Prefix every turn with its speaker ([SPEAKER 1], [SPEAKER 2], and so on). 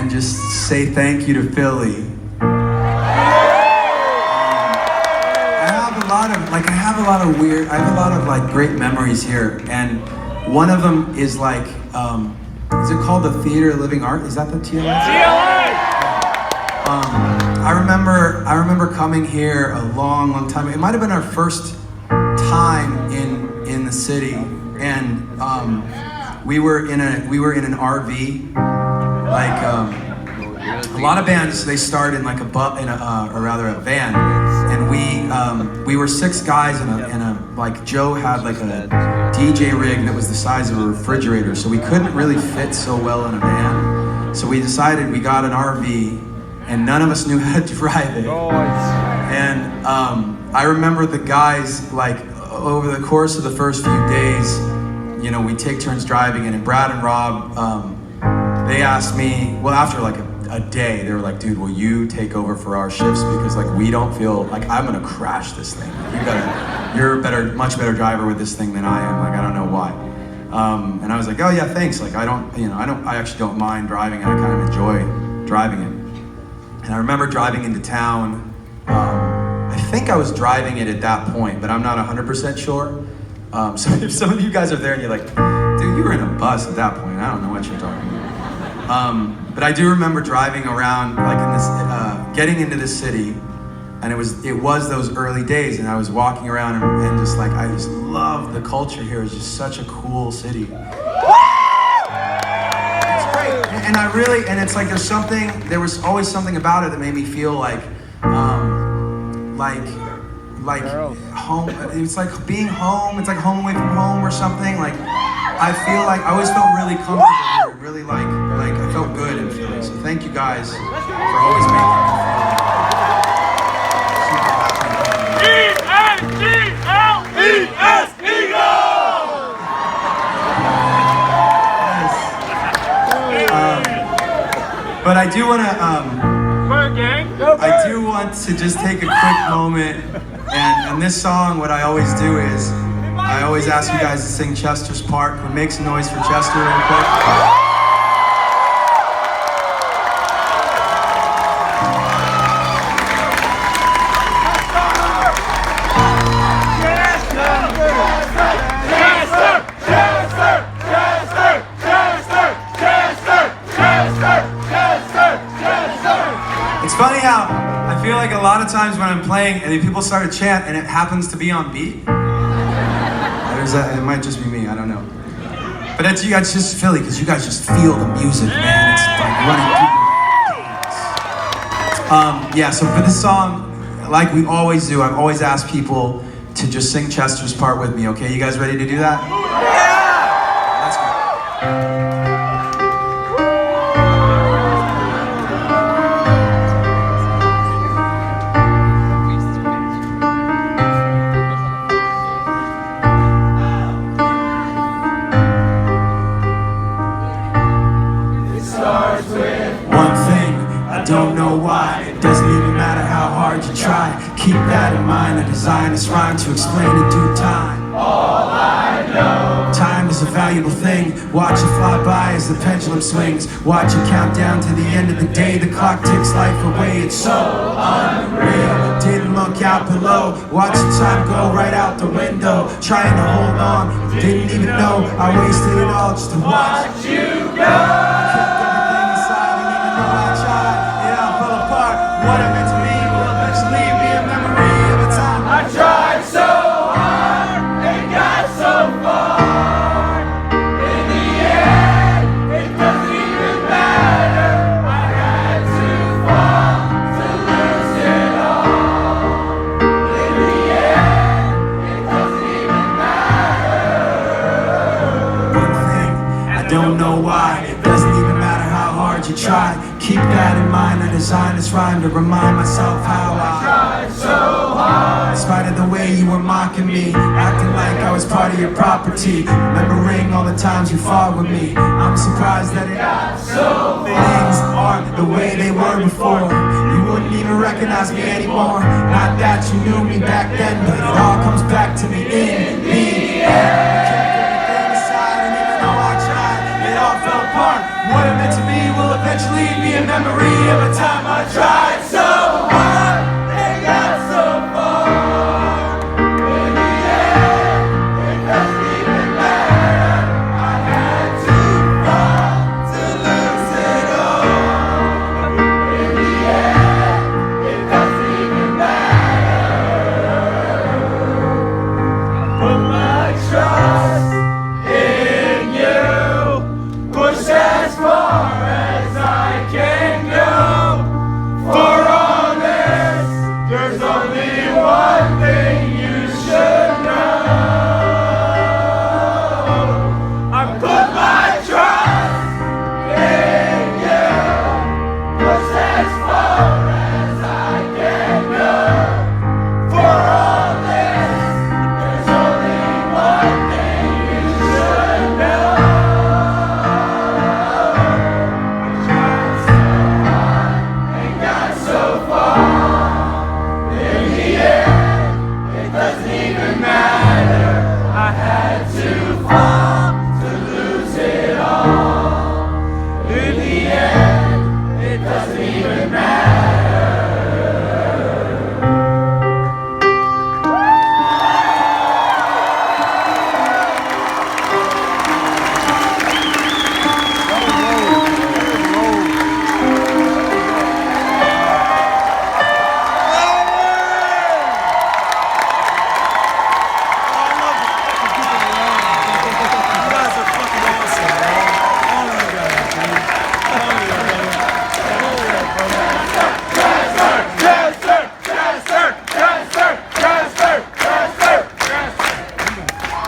[SPEAKER 1] and just say thank you to Philly. I have a lot of like great memories here, and one of them is like, is it called the Theater of Living Art? Is that the TLA? I remember coming here a long time. It might have been our first time in the city, and we were in an RV. Like a lot of bands, they start in like a van, and we were 6 guys in a like Joe had like a DJ rig that was the size of a refrigerator, so we couldn't really fit so well in a van. So we decided we got an RV, and none of us knew how to drive it. And I remember the guys, like over the course of the first few days, you know, we take turns driving it, and Brad and Rob, they asked me, well, after like a day, they were like, dude, will you take over for our shifts? Because like we don't feel like I'm gonna crash this thing. You're a much better driver with this thing than I am. Like I don't know why. And I was like, oh yeah, thanks. Like I actually don't mind driving it. I kind of enjoy driving it. And I remember driving into town. I think I was driving it at that point, but I'm not 100% sure. So if some of you guys are there and you're like, dude, you were in a bus at that point. I don't know what you're talking about. But I do remember driving around, like in this, getting into the city, and it was those early days, and I was walking around and just like, I just love the culture here. It's just such a cool city. It's great, and it's like there was always something about it that made me feel like home. It's like being home. It's like home away from home or something. Like I feel like I always felt really comfortable here. Really like I felt good in Philly. So thank you guys for always making me feel E-A-G-L-E-S Eagles! But I do want to just take a quick moment, and this song, what I always do is I always ask you guys to sing Chester's part. Can we make some noise for Chester real quick? It's funny how I feel like a lot of times when I'm playing and people start to chant and it happens to be on beat. It might just be me, I don't know. But it's just Philly, because you guys just feel the music, man. It's like running through the veins. Yeah, so for this song, like we always do, I've always asked people to just sing Chester's part with me, okay? You guys ready to do that? Yeah! Let's go. Don't know why, it doesn't even matter how hard you try. Keep that in mind, I designed this rhyme to explain in due time. All I know, time is a valuable thing. Watch it fly by as the pendulum swings. Watch it count down to the end of the day. The clock ticks life away, it's so unreal. Didn't look out below, watch the time go right out the window. Trying to hold on, didn't even know I wasted it all just to watch you go. What it meant to me will eventually be a memory of a time I tried so hard and got so far. In the end, it doesn't even matter. I had to fall to lose it all. In the end, it doesn't even matter. One thing, I don't know why. It doesn't even matter how hard you try. Keep that in mind, I designed this rhyme to remind myself how I tried so hard. In spite of the way you were mocking me, acting like I was part of your property, remembering all the times you fought with me. I'm surprised that it got so far. Things aren't the way they were before. You wouldn't even recognize me anymore. Not that you knew me back then, but it all comes back to me in the end. Kept everything aside, and even though I tried, it all fell apart. What it meant to me will eventually be a
[SPEAKER 2] memory of a time I tried